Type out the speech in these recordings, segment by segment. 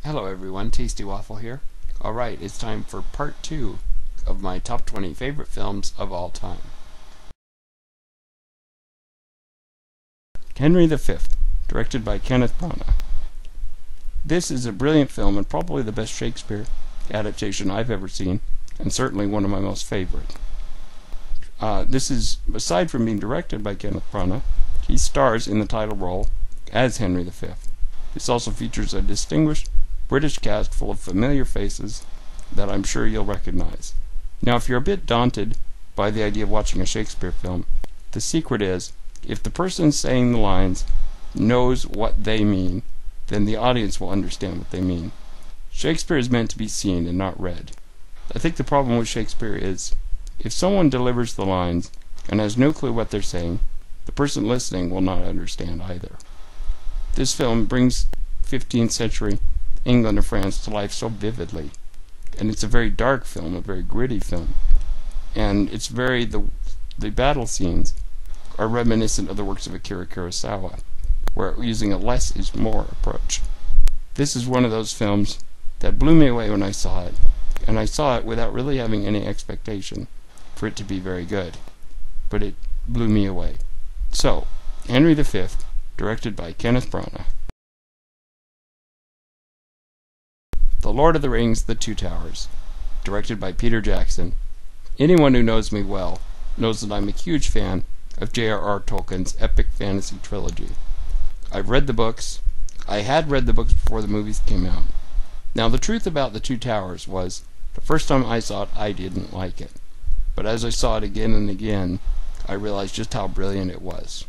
Hello everyone, Tasty Waffle here. Alright, it's time for part 2 of my top 20 favorite films of all time. Henry V, directed by Kenneth Branagh. This is a brilliant film and probably the best Shakespeare adaptation I've ever seen, and certainly one of my most favorite. This is, aside from being directed by Kenneth Branagh, he stars in the title role as Henry V. This also features a distinguished British cast full of familiar faces that I'm sure you'll recognize. Now, if you're a bit daunted by the idea of watching a Shakespeare film, the secret is, if the person saying the lines knows what they mean, then the audience will understand what they mean. Shakespeare is meant to be seen and not read. I think the problem with Shakespeare is, if someone delivers the lines and has no clue what they're saying, the person listening will not understand either. This film brings 15th century England and France to life so vividly, and it's a very dark film, a very gritty film, and it's the battle scenes are reminiscent of the works of Akira Kurosawa, where using a less is more approach. This is one of those films that blew me away when I saw it, and I saw it without really having any expectation for it to be very good, but it blew me away. So, Henry V, directed by Kenneth Branagh. The Lord of the Rings, The Two Towers, directed by Peter Jackson. Anyone who knows me well knows that I'm a huge fan of J.R.R. Tolkien's epic fantasy trilogy. I've read the books. I had read the books before the movies came out. Now, the truth about The Two Towers was, the first time I saw it, I didn't like it. But as I saw it again and again, I realized just how brilliant it was.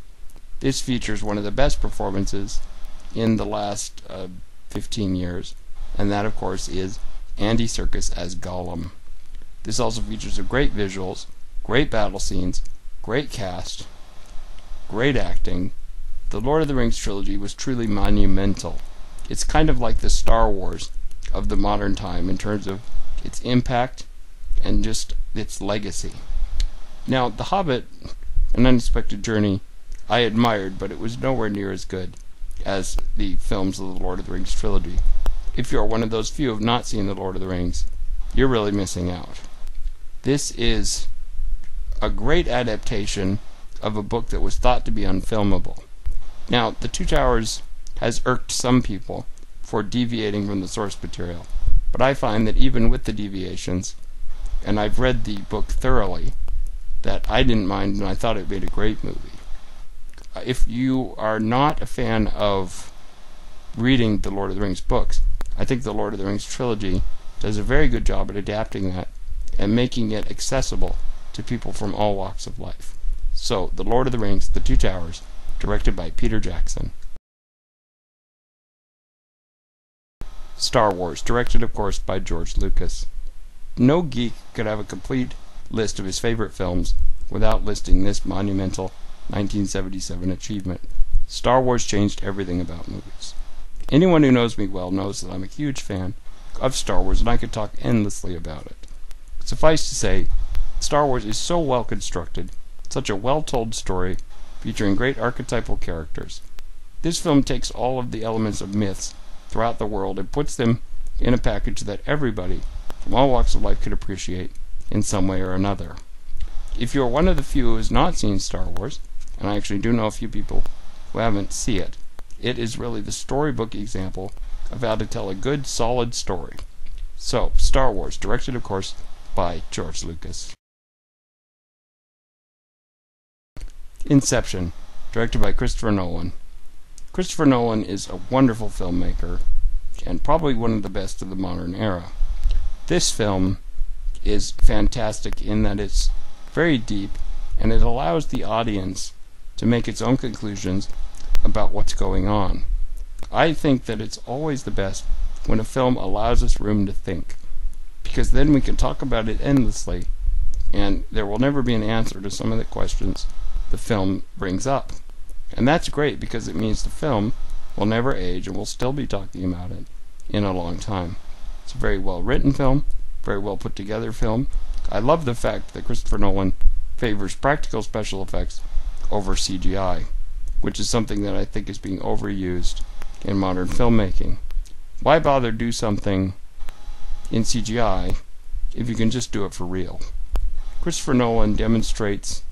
This features one of the best performances in the last 15 years, and that, of course, is Andy Serkis as Gollum. This also features great visuals, great battle scenes, great cast, great acting. The Lord of the Rings trilogy was truly monumental. It's kind of like the Star Wars of the modern time in terms of its impact and just its legacy. Now, The Hobbit, An Unexpected Journey, I admired, but it was nowhere near as good as the films of the Lord of the Rings trilogy. If you're one of those few who have not seen the Lord of the Rings, you're really missing out. This is a great adaptation of a book that was thought to be unfilmable. Now, The Two Towers has irked some people for deviating from the source material, but I find that even with the deviations, and I've read the book thoroughly, that I didn't mind and I thought it made a great movie. If you are not a fan of reading the Lord of the Rings books, I think the Lord of the Rings trilogy does a very good job at adapting that and making it accessible to people from all walks of life. So, The Lord of the Rings, The Two Towers, directed by Peter Jackson. Star Wars, directed, of course, by George Lucas. No geek could have a complete list of his favorite films without listing this monumental 1977 achievement. Star Wars changed everything about movies. Anyone who knows me well knows that I'm a huge fan of Star Wars, and I could talk endlessly about it. Suffice to say, Star Wars is so well constructed, such a well-told story, featuring great archetypal characters. This film takes all of the elements of myths throughout the world and puts them in a package that everybody from all walks of life could appreciate in some way or another. If you're one of the few who has not seen Star Wars, and I actually do know a few people who haven't seen it, it is really the storybook example of how to tell a good, solid story. So, Star Wars, directed, of course, by George Lucas. Inception, directed by Christopher Nolan. Christopher Nolan is a wonderful filmmaker, and probably one of the best of the modern era. This film is fantastic in that it's very deep, and it allows the audience to make its own conclusions about what's going on. I think that it's always the best when a film allows us room to think, because then we can talk about it endlessly, and there will never be an answer to some of the questions the film brings up. And that's great, because it means the film will never age, and we'll still be talking about it in a long time. It's a very well written film, very well put together film. I love the fact that Christopher Nolan favors practical special effects over CGI, which is something that I think is being overused in modern filmmaking. Why bother do something in CGI if you can just do it for real? Christopher Nolan demonstrates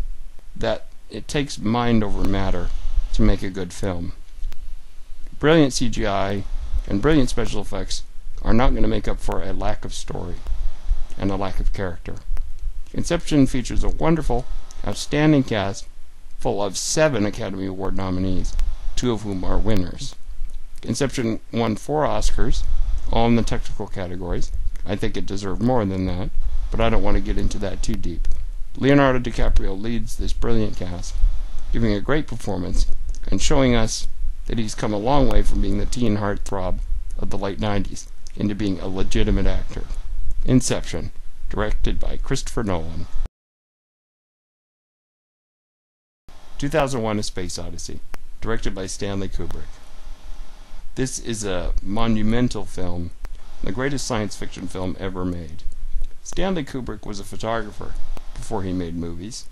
that it takes mind over matter to make a good film. Brilliant CGI and brilliant special effects are not going to make up for a lack of story and a lack of character. Inception features a wonderful, outstanding cast full of 7 Academy Award nominees, 2 of whom are winners. Inception won 4 Oscars, all in the technical categories. I think it deserved more than that, but I don't want to get into that too deep. Leonardo DiCaprio leads this brilliant cast, giving a great performance and showing us that he's come a long way from being the teen heartthrob of the late 90s into being a legitimate actor. Inception, directed by Christopher Nolan. 2001: A Space Odyssey, directed by Stanley Kubrick. This is a monumental film, the greatest science fiction film ever made. Stanley Kubrick was a photographer before he made movies,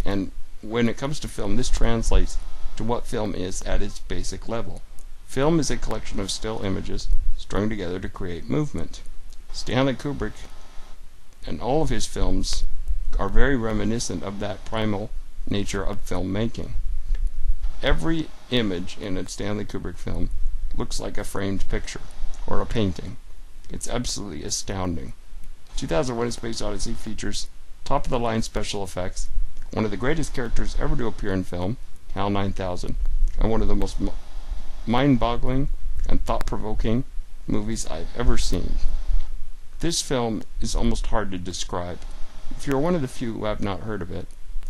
and when it comes to film, this translates to what film is at its basic level. Film is a collection of still images strung together to create movement. Stanley Kubrick and all of his films are very reminiscent of that primal nature of filmmaking. Every image in a Stanley Kubrick film looks like a framed picture or a painting. It's absolutely astounding. 2001: A Space Odyssey features top-of-the-line special effects, one of the greatest characters ever to appear in film, HAL 9000, and one of the most mind-boggling and thought-provoking movies I've ever seen. This film is almost hard to describe. If you're one of the few who have not heard of it,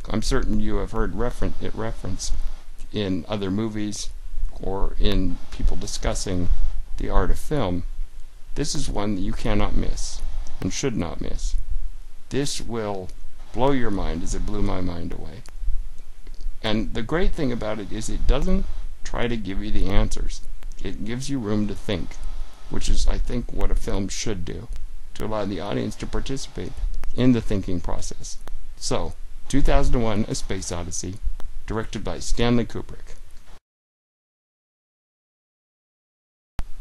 I'm certain you have heard it referenced in other movies or in people discussing the art of film. This is one that you cannot miss and should not miss. This will blow your mind as it blew my mind away. And the great thing about it is it doesn't try to give you the answers. It gives you room to think, which is, I think, what a film should do, to allow the audience to participate in the thinking process. So, 2001: A Space Odyssey, directed by Stanley Kubrick.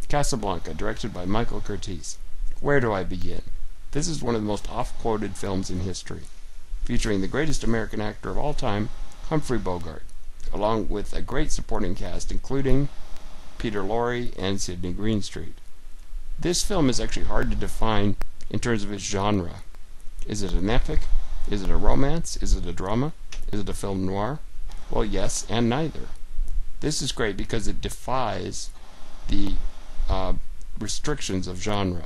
Casablanca, directed by Michael Curtiz. Where do I begin? This is one of the most oft-quoted films in history, featuring the greatest American actor of all time, Humphrey Bogart, along with a great supporting cast including Peter Lorre and Sidney Greenstreet. This film is actually hard to define in terms of its genre. Is it an epic? Is it a romance? Is it a drama? Is it a film noir? Well, yes and neither. This is great because it defies the restrictions of genre.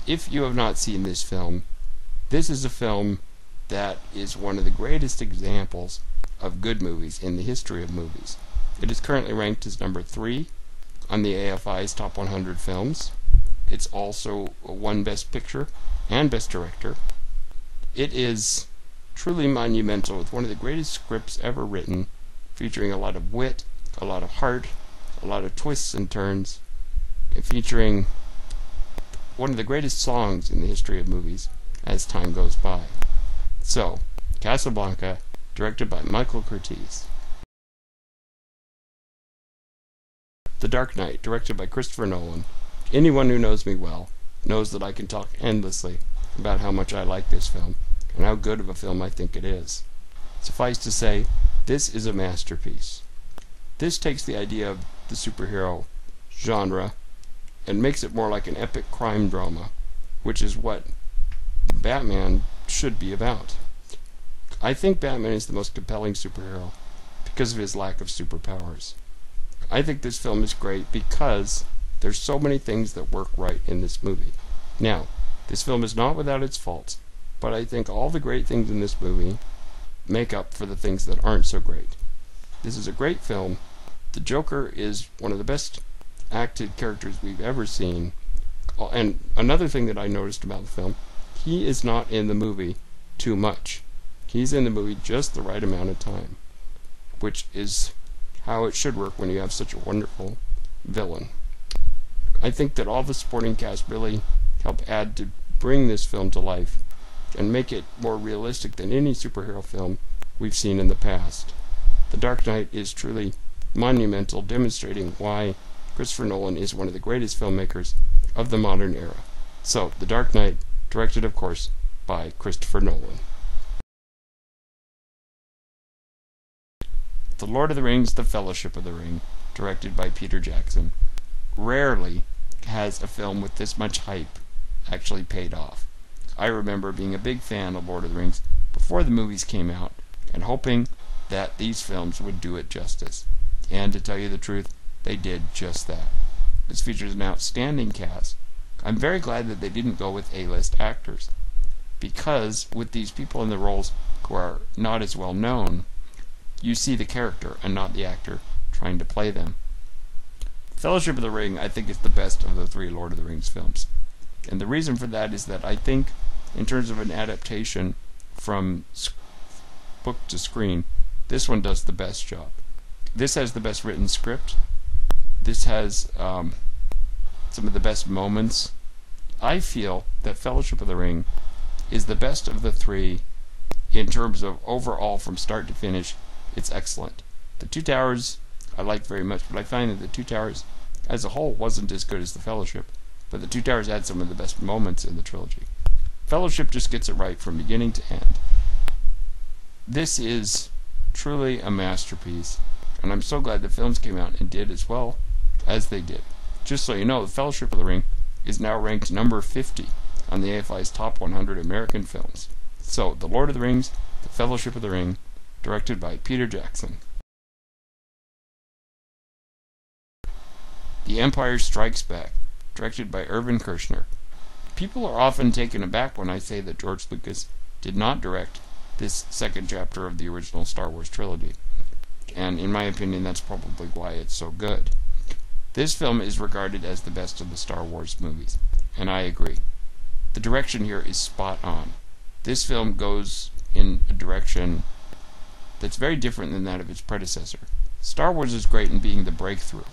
If you have not seen this film, this is a film that is one of the greatest examples of good movies in the history of movies. It is currently ranked as number 3 on the AFI's Top 100 Films. It's also won Best Picture and Best Director. It is truly monumental, with one of the greatest scripts ever written, featuring a lot of wit, a lot of heart, a lot of twists and turns, and featuring one of the greatest songs in the history of movies as time goes by. So, Casablanca, directed by Michael Curtiz. The Dark Knight, directed by Christopher Nolan. Anyone who knows me well knows that I can talk endlessly about how much I like this film and how good of a film I think it is. Suffice to say, this is a masterpiece. This takes the idea of the superhero genre and makes it more like an epic crime drama, which is what Batman should be about. I think Batman is the most compelling superhero because of his lack of superpowers. I think this film is great because there's so many things that work right in this movie. Now, this film is not without its faults, but I think all the great things in this movie make up for the things that aren't so great. This is a great film. The Joker is one of the best acted characters we've ever seen. And another thing that I noticed about the film, he is not in the movie too much. He's in the movie just the right amount of time, which is how it should work when you have such a wonderful villain. I think that all the supporting cast really help add to bring this film to life and make it more realistic than any superhero film we've seen in the past. The Dark Knight is truly monumental, demonstrating why Christopher Nolan is one of the greatest filmmakers of the modern era. So, The Dark Knight, directed, of course, by Christopher Nolan. The Lord of the Rings, The Fellowship of the Ring, directed by Peter Jackson. Rarely has a film with this much hype actually paid off. I remember being a big fan of Lord of the Rings before the movies came out, and hoping that these films would do it justice. And to tell you the truth, they did just that. This features an outstanding cast. I'm very glad that they didn't go with A-list actors, because with these people in the roles who are not as well known, you see the character and not the actor trying to play them. Fellowship of the Ring, I think, is the best of the three Lord of the Rings films. And the reason for that is that I think, in terms of an adaptation from book to screen, this one does the best job. This has the best written script. This has some of the best moments. I feel that Fellowship of the Ring is the best of the three in terms of overall, from start to finish. It's excellent. The Two Towers I liked very much, but I find that The Two Towers as a whole wasn't as good as The Fellowship, but The Two Towers had some of the best moments in the trilogy. Fellowship just gets it right from beginning to end. This is truly a masterpiece, and I'm so glad the films came out and did as well as they did. Just so you know, The Fellowship of the Ring is now ranked number 50 on the AFI's Top 100 American Films. So, The Lord of the Rings, The Fellowship of the Ring, directed by Peter Jackson. The Empire Strikes Back, directed by Irvin Kershner. People are often taken aback when I say that George Lucas did not direct this second chapter of the original Star Wars trilogy, and in my opinion that's probably why it's so good. This film is regarded as the best of the Star Wars movies, and I agree. The direction here is spot on. This film goes in a direction that's very different than that of its predecessor. Star Wars is great in being the breakthrough,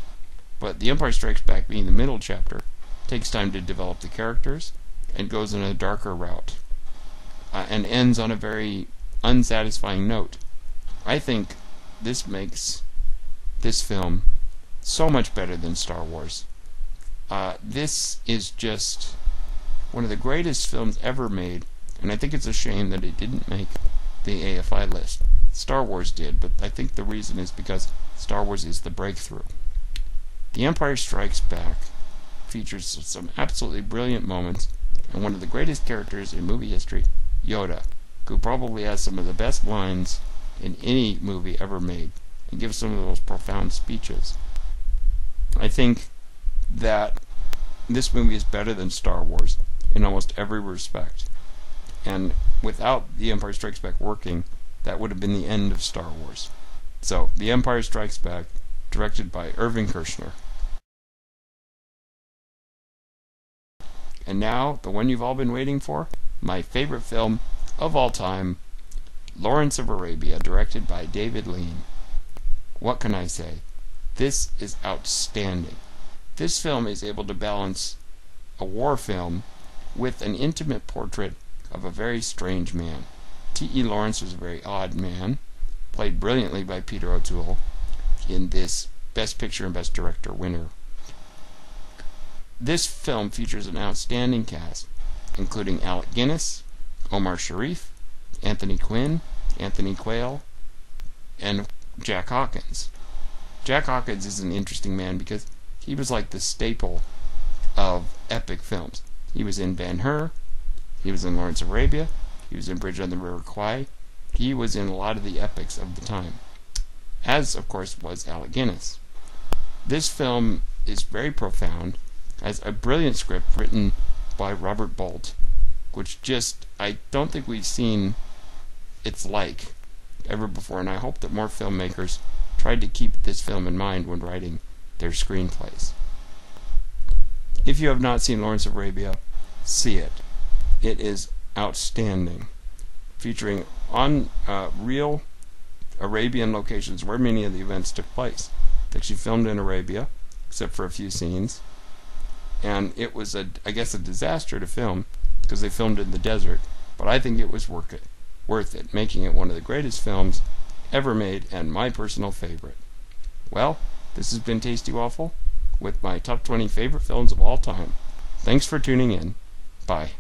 but The Empire Strikes Back, being the middle chapter, takes time to develop the characters and goes in a darker route, and ends on a very unsatisfying note. I think this makes this film so much better than Star Wars. This is just one of the greatest films ever made, and I think it's a shame that it didn't make the AFI list. Star Wars did, but I think the reason is because Star Wars is the breakthrough. The Empire Strikes Back features some absolutely brilliant moments, and one of the greatest characters in movie history, Yoda, who probably has some of the best lines in any movie ever made, and gives some of the most profound speeches. I think that this movie is better than Star Wars in almost every respect, and without The Empire Strikes Back working, that would have been the end of Star Wars. So, The Empire Strikes Back, directed by Irvin Kershner. And now, the one you've all been waiting for, my favorite film of all time, Lawrence of Arabia, directed by David Lean. What can I say? This is outstanding. This film is able to balance a war film with an intimate portrait of a very strange man. T.E. Lawrence was a very odd man, played brilliantly by Peter O'Toole in this Best Picture and Best Director winner. This film features an outstanding cast, including Alec Guinness, Omar Sharif, Anthony Quinn, Anthony Quayle, and Jack Hawkins. Jack Hawkins is an interesting man because he was like the staple of epic films. He was in Ben-Hur, he was in Lawrence of Arabia, he was in Bridge on the River Kwai, he was in a lot of the epics of the time, as of course was Alec Guinness. This film is very profound, has a brilliant script written by Robert Bolt, which just, I don't think we've seen its like ever before, and I hope that more filmmakers tried to keep this film in mind when writing their screenplays. If you have not seen Lawrence of Arabia, see it. It is outstanding, featuring on real Arabian locations where many of the events took place. It's actually filmed in Arabia, except for a few scenes, and it was, I guess, a disaster to film because they filmed in the desert, but I think it was worth it, making it one of the greatest films ever made and my personal favorite. Well, this has been Tasty Waffle. with my top 20 favorite films of all time. Thanks for tuning in. Bye.